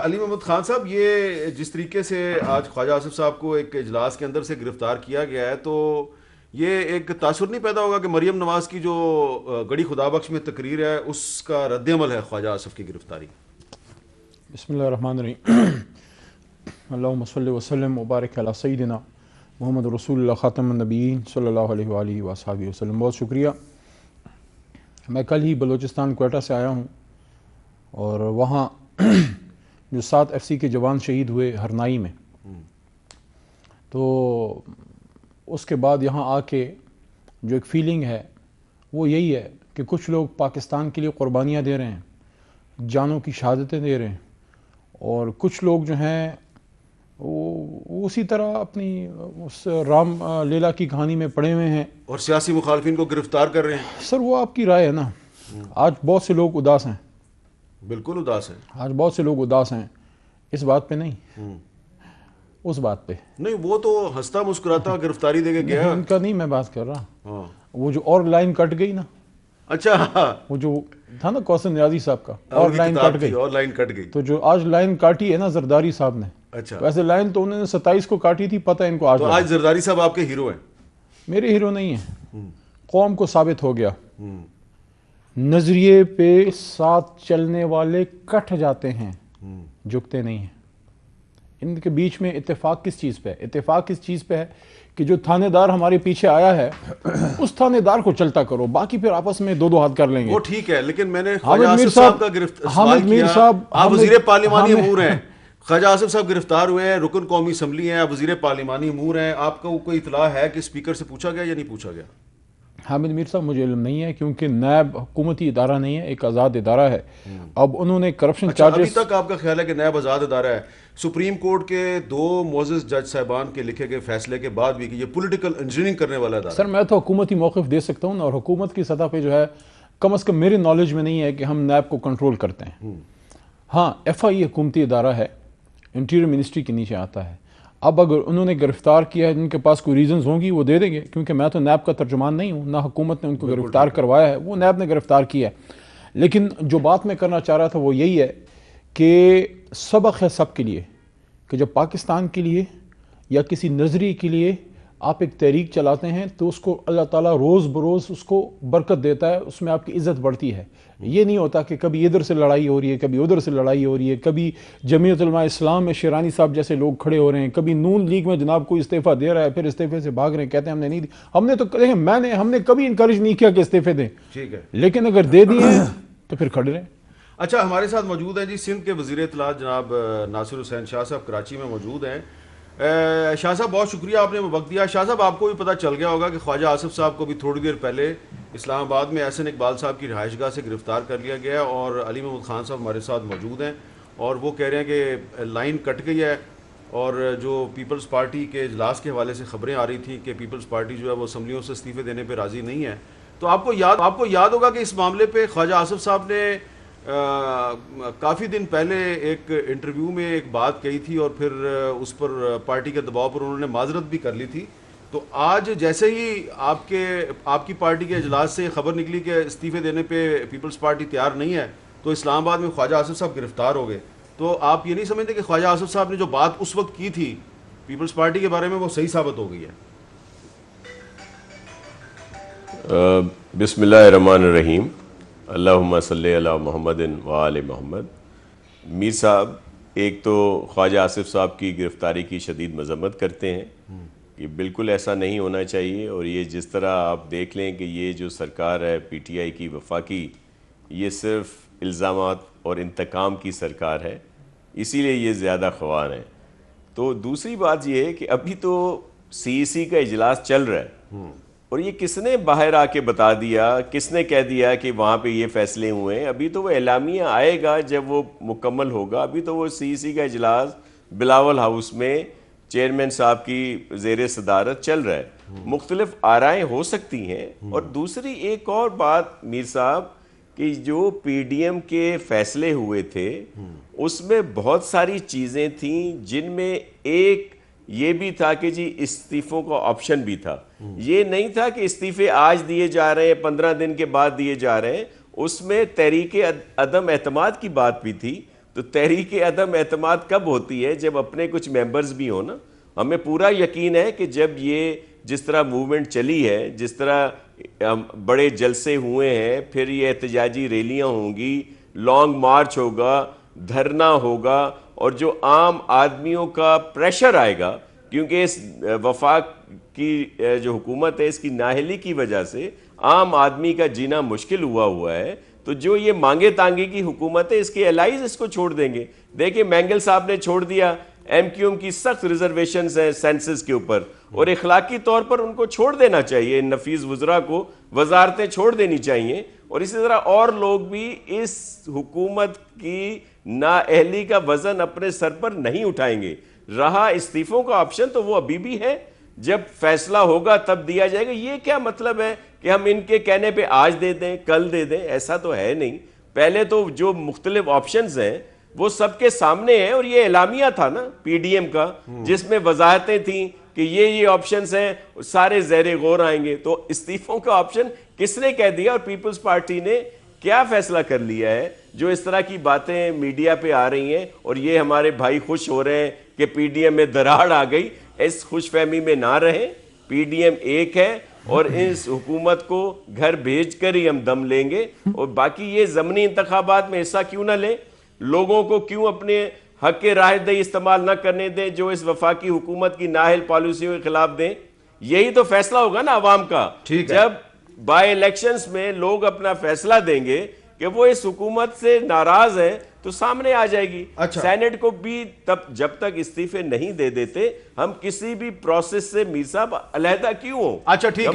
علی محمد خان صاحب، یہ جس طریقے سے آج خواجہ آصف صاحب کو ایک اجلاس کے اندر سے گرفتار کیا گیا ہے، تو یہ ایک تاثر نہیں پیدا ہوگا کہ مریم نواز کی جو گڑی خدا بخش میں تقریر ہے اس کا رد عمل ہے خواجہ آصف کی گرفتاری؟ بسم اللہ الرحمن الرحیم، اللہم صلی وسلم وبارک علی سیدنا محمد رسول اللہ خاتم النبیین صلی اللہ علیہ وآلہ وصحبہ وسلم۔ بہت شکریہ۔ میں کل ہی بلوچستان کوئٹہ سے آیا ہوں، اور وہاں جو 7 FC کے جوان شہید ہوئے ہرنائی میں، تو اس کے بعد یہاں آ کے جو ایک فیلنگ ہے وہ یہی ہے کہ کچھ لوگ پاکستان کے لیے قربانیاں دے رہے ہیں، جانوں کی شہادتیں دے رہے ہیں، اور کچھ لوگ جو ہیں وہ اسی طرح اپنی اس رام لیلا کی کہانی میں پڑے ہوئے ہیں اور سیاسی مخالفین کو گرفتار کر رہے ہیں۔ سر وہ آپ کی رائے ہے نا۔ آج بہت سے لوگ اداس ہیں، بالکل اداس ہے، آج بہت سے لوگ اداس ہیں، اس بات پہ نہیں، اس بات پہ نہیں، وہ تو ہنستا مسکراتا گرفتاری دے کے گیا۔ ان کا نہیں میں بات کر رہا، ہاں، وہ جو اور لائن کٹ گئی نا، اچھا، وہ جو تھا نا کوثر نیازی صاحب کا، اور لائن کٹ گئی، اور لائن کٹ گئی، تو جو آج لائن کاٹی ہے نا زرداری صاحب نے، اچھا، ویسے لائن تو انہوں نے 27 کو کاٹی تھی، پتہ ان کو آج تو آج زرداری صاحب آپ کے ہیرو ہیں؟ میرے ہیرو نہیں ہیں، قوم کو ثابت ہو گیا، نظریے پہ ساتھ چلنے والے کٹ جاتے ہیں، جھکتے نہیں ہیں۔ ان کے بیچ میں اتفاق کس چیز پہ ہے؟ اتفاق کس چیز پہ ہے کہ جو تھانے دار ہمارے پیچھے آیا ہے اس تھانے دار کو چلتا کرو، باقی پھر آپس میں دو ہاتھ کر لیں گے۔ وہ ٹھیک ہے، لیکن میں نے خواجہ آصف صاحب کا سوال کیا، آپ وزیر پارلیمانی امور ہیں، خواجہ آصف صاحب گرفتار ہوئے ہیں، رکن قومی اسمبلی ہیں، آپ وزیر پارلیمانی امور ہیں، آپ کو کوئی اطلاع ہے کہ اسپیکر سے پوچھا گیا یا نہیں پوچھا گیا؟ حامد میر صاحب مجھے علم نہیں ہے، کیونکہ نیب حکومتی ادارہ نہیں ہے، ایک آزاد ادارہ ہے۔ اب انہوں نے کرپشن چارجز، ابھی تک آپ کا خیال ہے کہ نیب آزاد ادارہ ہے؟ سپریم کورٹ کے 2 معزز جج صاحبان کے لکھے گئے فیصلے کے بعد بھی کہ یہ پولیٹیکل انجینئرنگ کرنے والا ادارہ؟ سر میں تو حکومتی موقف دے سکتا ہوں، اور حکومت کی سطح پہ جو ہے کم از کم میرے نالج میں نہیں ہے کہ ہم نیب کو کنٹرول کرتے ہیں۔ ہاں FI حکومتی ادارہ ہے، انٹیریئر منسٹری کے نیچے آتا ہے۔ اب اگر انہوں نے گرفتار کیا ہے، جن کے پاس کوئی ریزنز ہوں گی وہ دے دیں گے، کیونکہ میں تو نیب کا ترجمان نہیں ہوں، نہ حکومت نے ان کو گرفتار کروایا ہے، وہ نیب نے گرفتار کیا ہے۔ لیکن جو بات میں کرنا چاہ رہا تھا وہ یہی ہے کہ سبق ہے سب کے لیے کہ جب پاکستان کے لیے یا کسی نظریے کے لیے آپ ایک تحریک چلاتے ہیں تو اس کو اللہ تعالیٰ روز بروز اس کو برکت دیتا ہے، اس میں آپ کی عزت بڑھتی ہے۔ یہ نہیں ہوتا کہ کبھی ادھر سے لڑائی ہو رہی ہے، کبھی ادھر سے لڑائی ہو رہی ہے، کبھی جمعیت علماء اسلام میں شیرانی صاحب جیسے لوگ کھڑے ہو رہے ہیں، کبھی نون لیگ میں جناب کوئی استعفیٰ دے رہا ہے پھر استعفے سے بھاگ رہے ہیں، کہتے ہیں ہم نے نہیں دی۔ ہم نے تو دیکھیں ہم نے کبھی انکریج نہیں کیا کہ استعفے دیں، ٹھیک ہے، لیکن اگر دے دیے ہیں تو پھر کھڑے رہیں۔ اچھا، ہمارے ساتھ موجود ہیں جی سندھ کے وزیر اطلاعات جناب ناصر حسین شاہ صاحب، کراچی میں موجود ہیں۔ شاہ صاحب بہت شکریہ، آپ نے وقت دیا۔ شاہ صاحب آپ کو بھی پتہ چل گیا ہوگا کہ خواجہ آصف صاحب کو بھی تھوڑی دیر پہلے اسلام آباد میں احسن اقبال صاحب کی رہائش گاہ سے گرفتار کر لیا گیا، اور علی محمد خان صاحب ہمارے ساتھ موجود ہیں، اور وہ کہہ رہے ہیں کہ لائن کٹ گئی ہے، اور جو پیپلز پارٹی کے اجلاس کے حوالے سے خبریں آ رہی تھیں کہ پیپلز پارٹی جو ہے وہ اسمبلیوں سے استعفے دینے پہ راضی نہیں ہے۔ تو آپ کو یاد ہوگا کہ اس معاملے پہ خواجہ آصف صاحب نے کافی دن پہلے ایک انٹرویو میں ایک بات کہی تھی، اور پھر اس پر پارٹی کے دباؤ پر انہوں نے معذرت بھی کر لی تھی۔ تو آج جیسے ہی آپ کی پارٹی کے اجلاس سے خبر نکلی کہ استعفے دینے پہ پیپلز پارٹی تیار نہیں ہے، تو اسلام آباد میں خواجہ آصف صاحب گرفتار ہو گئے۔ تو آپ یہ نہیں سمجھتے کہ خواجہ آصف صاحب نے جو بات اس وقت کی تھی پیپلز پارٹی کے بارے میں وہ صحیح ثابت ہو گئی ہے؟ بسم اللہ الرحمن الرحیم، اللہم صلی علی محمد وآل محمد۔ میر صاحب ایک تو خواجہ آصف صاحب کی گرفتاری کی شدید مذمت کرتے ہیں کہ بالکل ایسا نہیں ہونا چاہیے، اور یہ جس طرح آپ دیکھ لیں کہ یہ جو سرکار ہے PTI کی وفاقی، یہ صرف الزامات اور انتقام کی سرکار ہے، اسی لیے یہ زیادہ خوار ہیں۔ تو دوسری بات یہ ہے کہ ابھی تو CEC کا اجلاس چل رہا ہے، اور یہ کس نے باہر آ کے بتا دیا، کس نے کہہ دیا کہ وہاں پہ یہ فیصلے ہوئے ہیں؟ ابھی تو وہ اعلامیہ آئے گا جب وہ مکمل ہوگا۔ ابھی تو وہ CEC کا اجلاس بلاول ہاؤس میں چیئرمین صاحب کی زیر صدارت چل رہا ہے، مختلف آرائیں ہو سکتی ہیں۔ اور دوسری ایک اور بات میر صاحب، کہ جو PDM کے فیصلے ہوئے تھے اس میں بہت ساری چیزیں تھیں، جن میں ایک یہ بھی تھا کہ جی استعفوں کا آپشن بھی تھا۔ یہ نہیں تھا کہ استعفے آج دیے جا رہے ہیں 15 دن کے بعد دیے جا رہے ہیں، اس میں تحریک عدم اعتماد کی بات بھی تھی۔ تو تحریک عدم اعتماد کب ہوتی ہے؟ جب اپنے کچھ ممبرز بھی ہوں نا. ہمیں پورا یقین ہے کہ جب یہ جس طرح موومنٹ چلی ہے، جس طرح بڑے جلسے ہوئے ہیں، پھر یہ احتجاجی ریلیاں ہوں گی، لانگ مارچ ہوگا، دھرنا ہوگا، اور جو عام آدمیوں کا پریشر آئے گا، کیونکہ اس وفاق کی جو حکومت ہے اس کی نااہلی کی وجہ سے عام آدمی کا جینا مشکل ہوا ہے. تو جو یہ مانگے تانگے کی حکومت ہے، اس کے الائز اس کو چھوڑ دیں گے. دیکھیں مینگل صاحب نے چھوڑ دیا، ایم کیو ایم کی سخت ریزرویشنز ہیں سینسس کے اوپر، اور اخلاقی طور پر ان کو چھوڑ دینا چاہیے. نفیس وزراء کو وزارتیں چھوڑ دینی چاہیے، اور اسی طرح اور لوگ بھی اس حکومت کی نااہلی کا وزن اپنے سر پر نہیں اٹھائیں گے. رہا استعفوں کا آپشن تو وہ ابھی بھی ہے، جب فیصلہ ہوگا تب دیا جائے گا. یہ کیا مطلب ہے کہ ہم ان کے کہنے پہ آج دے دیں کل دے دیں؟ ایسا تو ہے نہیں. پہلے تو جو مختلف آپشنز ہیں وہ سب کے سامنے ہیں، اور یہ اعلامیہ تھا نا پی ڈی ایم کا، جس میں وضاحتیں تھیں کہ یہ آپشنز ہیں، سارے زیر غور آئیں گے. تو استعفوں کا آپشن کس نے کہہ دیا؟ اور پیپلز پارٹی نے کیا فیصلہ کر لیا ہے جو اس طرح کی باتیں میڈیا پہ آ رہی ہیں، اور یہ ہمارے بھائی خوش ہو رہے ہیں کہ پی ڈی ایم میں دراڑ آ گئی؟ اس خوش فہمی میں نہ رہیں. پی ڈی ایم ایک ہے، اور اس حکومت کو گھر بھیج کر ہی ہم دم لیں گے. اور باقی یہ ضمنی انتخابات میں حصہ کیوں نہ لیں؟ لوگوں کو کیوں اپنے حق کے رائے دہی استعمال نہ کرنے دیں جو اس وفاقی حکومت کی نااہل پالیسیوں کے خلاف دیں؟ یہی تو فیصلہ ہوگا نا عوام کا. جب بائی الیکشنز میں لوگ اپنا فیصلہ دیں گے کہ وہ اس حکومت سے ناراض ہیں تو سامنے آ جائے گی. سینٹ کو بھی تب جب تک استعفے نہیں دے دیتے ہم کسی بھی پروسیس سے میر صاحب علیحدہ کیوں ہوں؟ اچھا ٹھیک ہے.